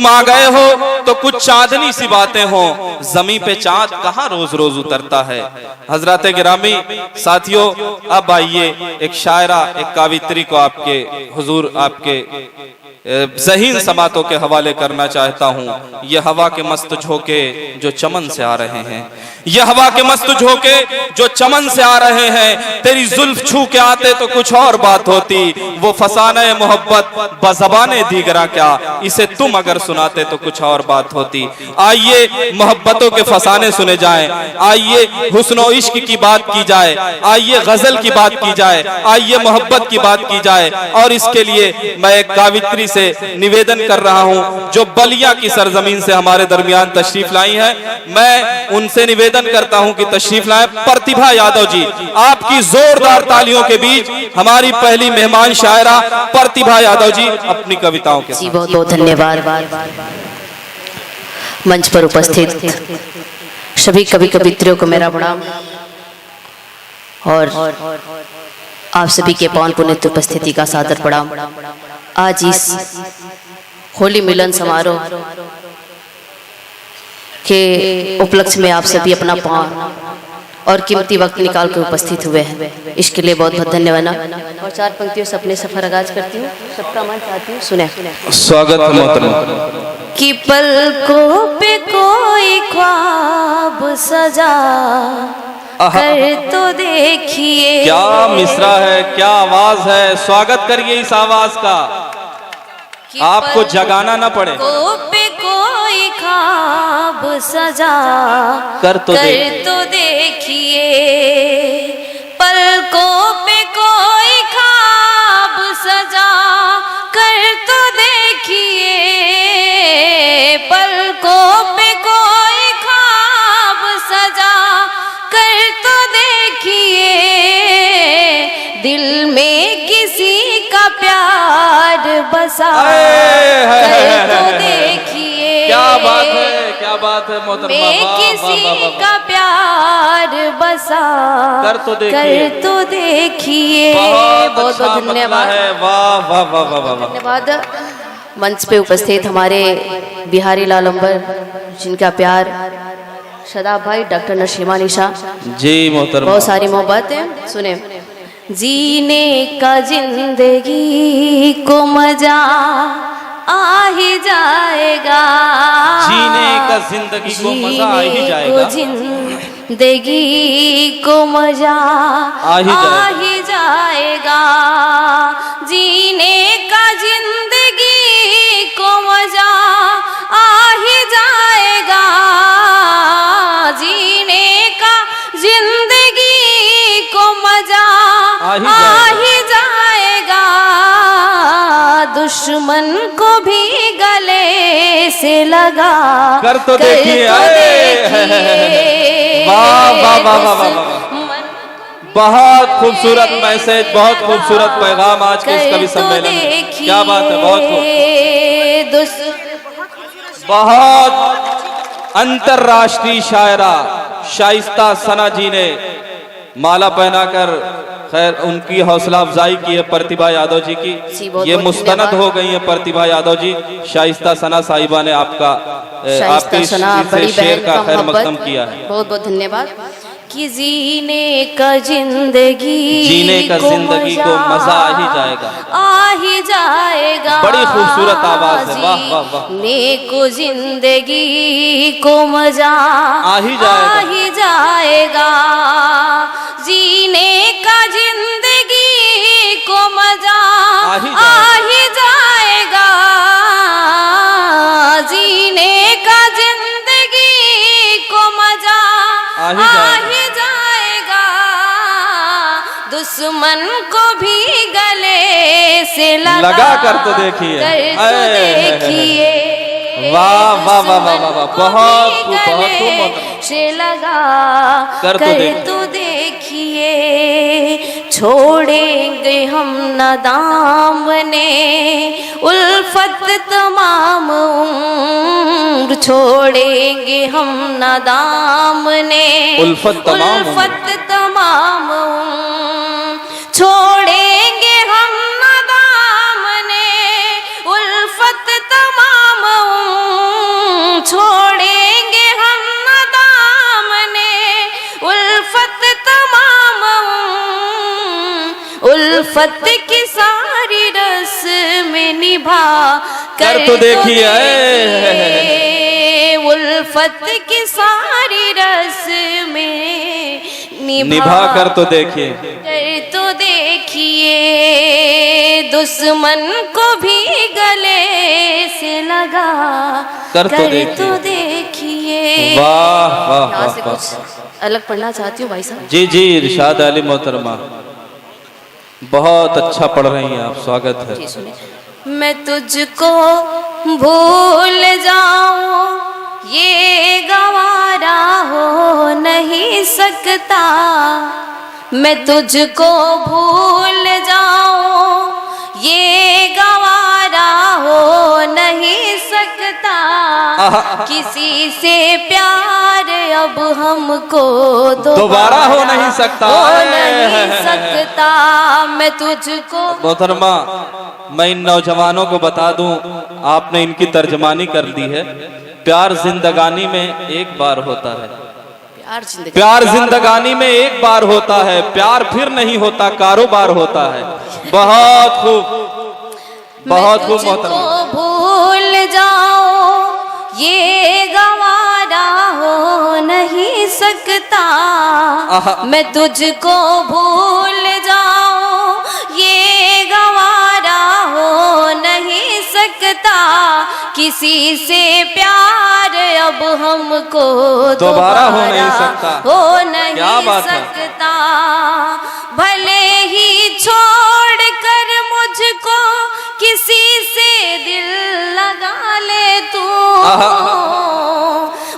तुम आ गए हो तो कुछ चांदनी सी बातें हो, जमी पे चांद कहाँ रोज रोज उतरता है। हजरत गिरामी साथियों, अब आइए एक शायरा, एक कावित्री को आपके हुजूर, आपके ज़हीन समातों के हवाले करना चाहता हूँ। ये हवा के मस्त झोंके जो चमन से आ रहे हैं, ये हवा के मस्त झोंके जो चमन से आ रहे हैं, तेरी जुल्फ छू के आते तो कुछ और बात होती। वो फसाने मोहब्बत बज़बाने दीगरा क्या, इसे तुम अगर सुनाते तो कुछ और बात होती। आइए मोहब्बतों के फसाने सुने जाएं, आइए हुस्न और इश्क की बात की जाए, आइए गजल की बात की जाए, आइए मोहब्बत की बात की जाए। और इसके लिए मैं एक कावित्री से निवेदन कर रहा हूं जो बलिया की सरजमीन से हमारे दरमियान तशरीफ लाई है। मैं उनसे निवेदन करता हूं कि तशरीफ लाएं। प्रतिभा यादव जी, आपकी जोरदार तालियों के बीच हमारी पहली मेहमान शायरा प्रतिभा यादव जी अपनी कविताओं के साथ। बहुत बहुत धन्यवाद। मंच पर उपस्थित सभी कवि कवित्रियों को मेरा प्रणाम और आप सभी के पावन पुण्य उपस्थिति का सादर प्रणाम। आज इस होली मिलन समारोह के उपलक्ष्य में आप सभी अपना पावन और कीमती वक्त निकाल कर उपस्थित हुए हैं, इसके लिए बहुत बहुत धन्यवाद। और चार पंक्तियों से अपने सफर आगाज करती हूँ, सबका मन चाहती हूँ सुने। स्वागत है मोहतरमा। कि पलकों पे कोई ख्वाब सजा कर तो देखिए। क्या मिसरा है, क्या आवाज है, स्वागत करिए इस आवाज का, आपको जगाना ना पड़े। पे कोई ख्वाब सजा कर तो देखिए, पलकों पे कोई ख्वाब सजा कर तो देखिए, पलकों पे कोई ख्वाब सजा कर तो देखिए, दिल में किसी का प्यार बसा कर तो देखिए। क्या बात है, क्या बात है मोहतरमा, में किसी का प्यार बसा कर तो देखिए। बहुत बहुत धन्यवाद, वाह वाह वाह वाह वाह। धन्यवाद। मंच पे उपस्थित हमारे बिहारी लाल अंबर, जिनका प्यार शदाब भाई, डॉक्टर नशीमा निशा जी मोहतरमा, बहुत सारी मोहब्बतें सुने। जीने का जिंदगी को मजा आ ही जाएगा, जीने का जिंदगी को मजा आ ही जाएगा, जिंदगी को मजा आ ही जाएगा, जीने का जिंदगी को मजा आ ही जाएगा, जीने का जिंदगी को मजा आ ही जाएगा, दुश्मन को भी गले से लगा कर तो देखिए। वाह वाह वाह वाह वाह, बहुत खूबसूरत मैसेज, बहुत खूबसूरत पैगाम आज के इस कवि सम्मेलन में। क्या बात है, बहुत अंतरराष्ट्रीय शायरा शाइस्ता सना जी ने माला पहनाकर खैर उनकी हौसला अफजाई की है प्रतिभा यादव जी की। ये मुस्तनद हो गई है प्रतिभा यादव जी। शाइस्ता सना साहिबा ने आपके इस शेर का खैर मकदम किया है। बहुत बहुत धन्यवाद। कि जीने का जिंदगी को मजा आ ही जाएगा, आ ही जाएगा, बड़ी खूबसूरत आवाज है, वाह वाह वाह। नेको जिंदगी को मजा आ ही जाएगा, जीने का जिंदगी को मजा आ ही जाएगा, जीने का जिंदगी को मजा आ ही जाएगा, दुश्मन को भी गले से लगा कर तो देखिए। वाह वाह वाह वाह वाह, बहुत से लगा कर तो देखिए, छोड़ेंगे हम न दामने उल्फत तमाम उम्र, छोड़ेंगे हम न दामने उल्फत तमाम उम्र, छोड़ेंगे हम न दामने उल्फत तमाम उम्र, उल्फत की सारी रस में निभा कर तो देखिए उल्फत की सारी रस में निभा कर तो देखिए दुश्मन को भी गले से लगा कर तो देखिए। वाह वाह यहाँ से वाह कुछ अलग पढ़ना चाहती हूँ भाई साहब। जी जी इरशाद अली मोहतरमा, बहुत अच्छा पढ़ रही हैं आप, स्वागत है। जी सुने। मैं तुझको भूल जाऊं ये गवारा हो नहीं सकता, मैं तुझको भूल जाऊं ये गवारा हो नहीं सकता, किसी से प्यार अब हमको दोबारा हो नहीं सकता, मैं तुझको। मोहतरमा मैं इन नौजवानों को बता दूं, आपने इनकी तर्जमानी कर दी है। प्यार जिंदगानी में एक बार होता है, प्यार जिंदगानी में एक बार होता है, प्यार फिर नहीं होता, कारोबार होता है। बहुत खूब, बहुत खूब मोहतरमा। भूल जाओ ये गवारा हो नहीं सकता, मैं तुझको भूल जाऊं ये गवारा हो नहीं सकता, किसी से प्यार अब हमको दोबारा हो नहीं सकता, हो नहीं सकता। भले ही छोड़ कर मुझको किसी से दिल लगा ले तू,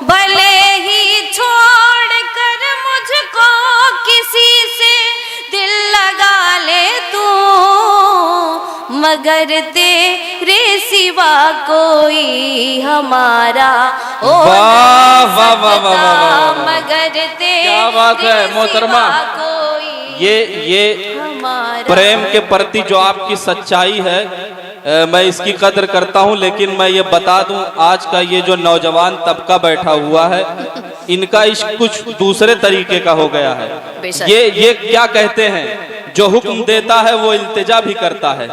भले ही छोड़ कर मुझको किसी से दिल लगा ले तू, मगर तेरे सिवा कोई हमारा हो मगर तेरे क्या बात है मोहतरमा। ये प्रेम के प्रति जो आपकी सच्चाई है, मैं इसकी कदर करता हूं, लेकिन मैं ये बता दूं आज का ये जो नौजवान तबका बैठा हुआ है, इनका इश्क कुछ दूसरे तरीके का हो गया है। ये क्या कहते हैं, जो हुक्म देता है वो इल्तिजा भी करता है,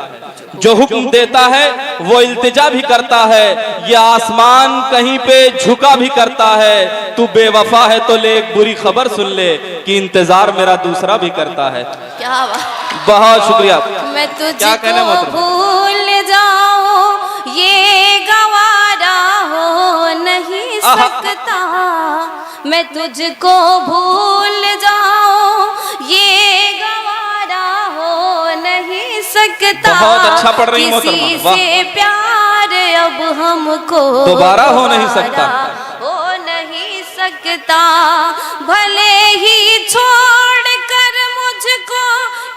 जो हुक्म देता है वो इल्तिजा भी करता है, ये आसमान कहीं पे झुका भी करता है, तू बेवफा है तो ले एक बुरी खबर सुन ले कि इंतजार मेरा दूसरा भी करता है। क्या बहुत शुक्रिया। मैं तुझको भूल जाऊं ये गवारा हो नहीं सकता, मैं तुझको भूल जाऊं ये गवारा हो नहीं सकता, बहुत अच्छा पढ़ रही किसी से प्यार अब हमको दोबारा हो नहीं सकता, हो नहीं सकता। भले ही छोड़ कर मुझको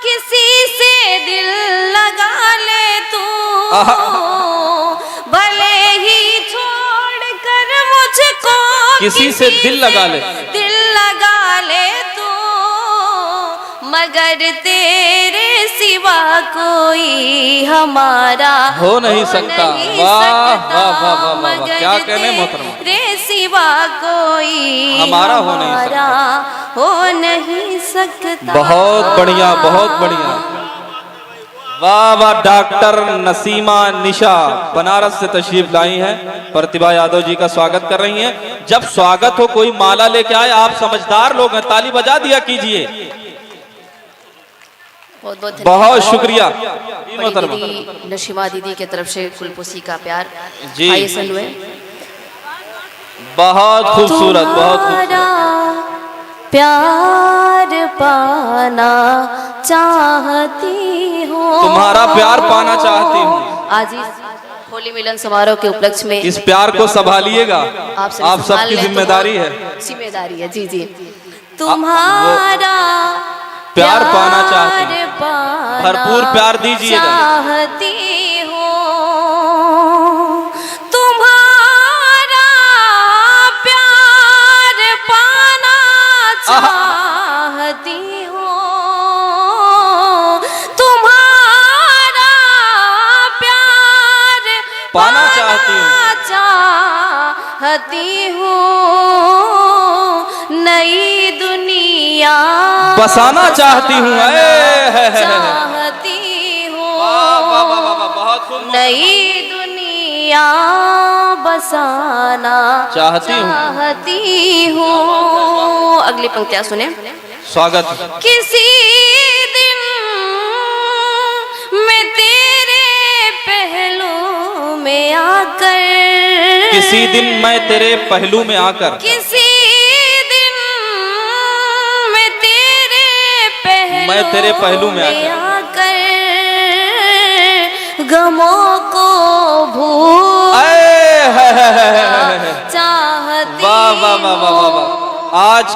किसी से दिल लगा ले तू, भले ही छोड़ कर मुझको किसी से दिल लगा ले तू, मगर तेरे सिवा कोई हमारा हो नहीं सकता। वाह वाह वाह वाह वाह, क्या कहने मोहतरमा। तेरे सिवा कोई हमारा हो नहीं सकता। बहुत बढ़िया, बहुत बढ़िया। वाह वाह। डॉक्टर नसीमा निशा बनारस से तशरीफ लाई हैं, प्रतिभा यादव जी का स्वागत कर रही हैं। जब स्वागत हो कोई माला लेके आए, आप समझदार लोग हैं, ताली बजा दिया कीजिए। बहुत शुक्रिया। दीदी नशीमा दीदी की तरफ से कुलपुसी का प्यार जी, हुए। बहुत खूबसूरत, बहुत खूबसूरत। प्यार पाना चाहती हूँ, तुम्हारा प्यार पाना चाहती हूँ। आज इस होली मिलन समारोह के उपलक्ष्य में इस प्यार को संभालिएगा, आप सबकी जिम्मेदारी है। जिम्मेदारी है जी जी। तुम्हारा प्यार पाना चाहती हूँ, भरपूर प्यार दीजिएगा। चाहती हूँ तुम्हारा प्यार पाना चाहती हूँ, तुम्हारा प्यार पाना चाहती हूँ, नई दुनिया बसाना चाहती हूँ। चाहती यहाँ बसाना चाहती हूँ। अगली पंक्तियाँ सुने। स्वागत। किसी दिन मैं तेरे पहलू में आकर, किसी दिन मैं तेरे पहलू में आकर, किसी दिन मैं तेरे पहलू में आकर गमों को भूल चाहती। वाह वाह वाह वाह वाह। आज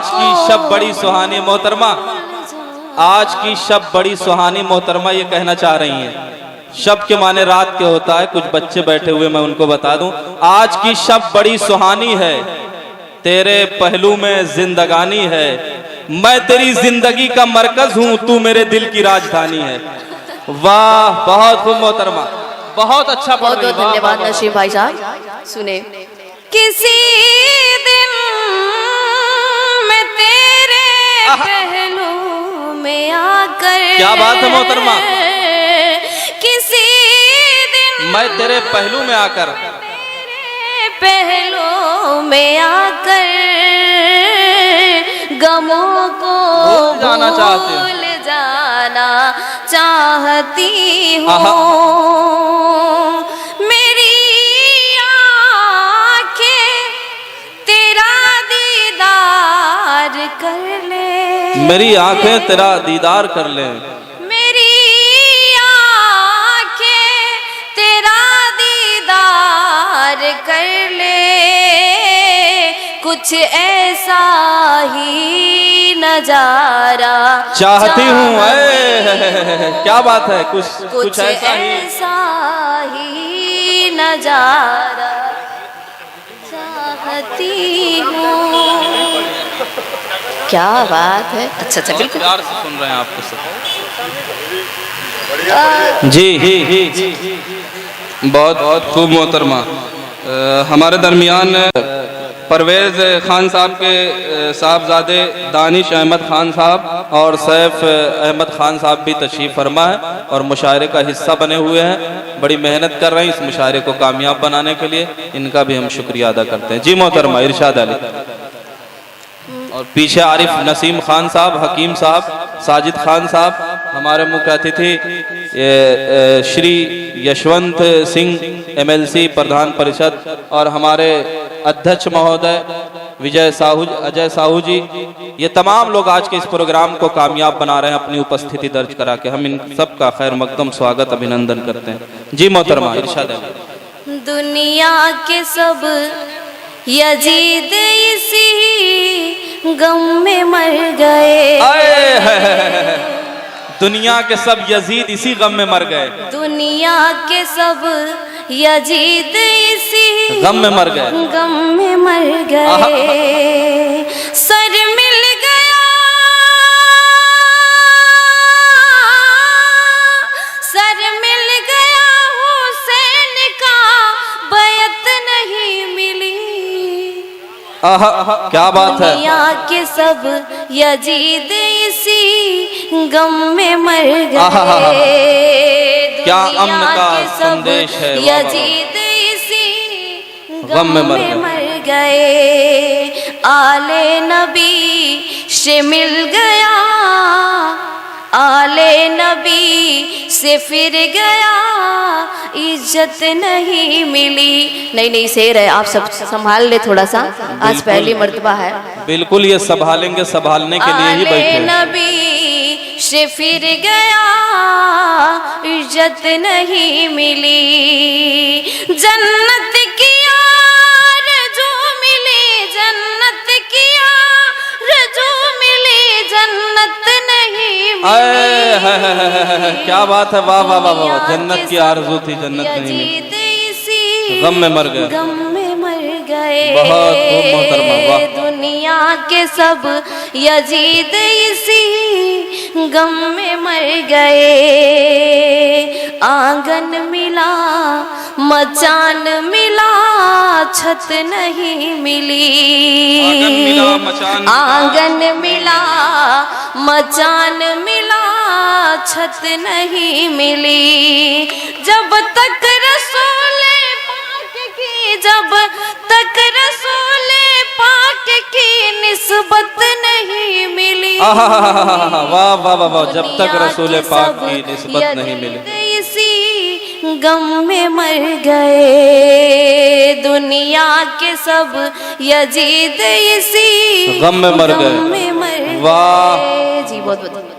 की शब बड़ी सुहानी मोहतरमा, आज की शब बड़ी सुहानी मोहतरमा ये कहना चाह रही हैं। शब के माने रात के होता है, कुछ बच्चे बैठे हुए मैं उनको बता दूं। आज की शब बड़ी सुहानी है, तेरे पहलू में जिंदगानी है, मैं तेरी जिंदगी का मरकज हूं, तू मेरे दिल की राजधानी है। वाह, बहुत खूब मोहतरमा, बहुत अच्छा। बहुत बहुत धन्यवाद नसीम भाई साहब। सुने। किसी दिन मैं तेरे पहलू में आकर, क्या बात है मोहतरमा, किसी दिन मैं तेरे पहलू में आकर, पहलू में आकर गमों को भूल जाना चाहती हूँ। मेरी आँखें तेरा दीदार कर ले, मेरी आंखें तेरा दीदार कर ले, मेरी आँखें तेरा दीदार कर ले, कुछ ऐसा ही नजारा चाहती हूँ। क्या बात है, कुछ ऐसा ही नजारा चाहती हूँ। क्या बात है। अच्छा अच्छा, बिल्कुल प्यार से सुन रहे हैं आपको सब। जी बहुत बहुत खूब मोहतरमा। हमारे दरमियान परवेज़ खान साहब के साहबजादे दानिश अहमद खान साहब और सैफ अहमद खान साहब भी तशरीफ़ फरमा है और मुशायरे का हिस्सा बने हुए हैं, बड़ी मेहनत कर रहे हैं इस मुशायरे को कामयाब बनाने के लिए। इनका भी हम शुक्रिया अदा करते हैं। जी मोहतरमा इरशाद अली। और पीछे आरिफ नसीम खान साहब, हकीम साहब, साजिद खान साहब, हमारे मुख्य अतिथि श्री यशवंत सिंह MLC प्रधान परिषद और हमारे अध्यक्ष महोदय अजय साहू जी, ये तमाम लोग आज के इस प्रोग्राम को कामयाब बना रहे हैं अपनी उपस्थिति दर्ज करा के। हम इन सब का खैर मकदम स्वागत अभिनंदन करते हैं। जी मोहतरमा इरशाद। दुनिया के सब यजीद इसी गम में मर गए, दुनिया के सब यजीद इसी गम में मर गए, दुनिया के सब यजीद इसी गम में मर गए, गम में मर गए। सर मिल गया, सर मिल गया, हुसैन का बैत नहीं मिली। क्या बात है। दुनिया के सब यजीद इसी गम में मर गए, क्या अमन का संदेश है। यजीद इसी गम में मर गए। आले नबी से मिल गया, आले नबी से फिर गया, इज्जत नहीं मिली। नहीं शेर है, आप सब संभाल ले थोड़ा सा, आज पहली मर्तबा है। बिल्कुल ये संभालेंगे, संभालने के लिए ही बैठे। आले नबी से फिर गया, इज्जत नहीं मिली। जन्नत की आरज़ू मिली, जन्नत की आरज़ू मिली, जन्नत नहीं मिली। क्या बात है। वाह वाह वाह वाह। जन्नत की आरज़ू थी, जन्नत नहीं मिली, गम में मर गए, गम में मर गए। बहुत खूब मोहतरमा। वाह। दुनिया के सब यजीद इसी गम में मर गए। आंगन मिला, मचान मिला, छत नहीं मिली। आंगन मिला, मचान मिला, छत नहीं मिली। जब तक रसूल जब तक रसूल पाक की निस्बत नहीं मिली। वाह वाह वाह वाह, जब तक रसूल पाक की निस्बत नहीं मिली, इसी गम में मर गए। दुनिया के सब यजीद इसी गम में मर गए। वाह वाह जी, बहुत बहुत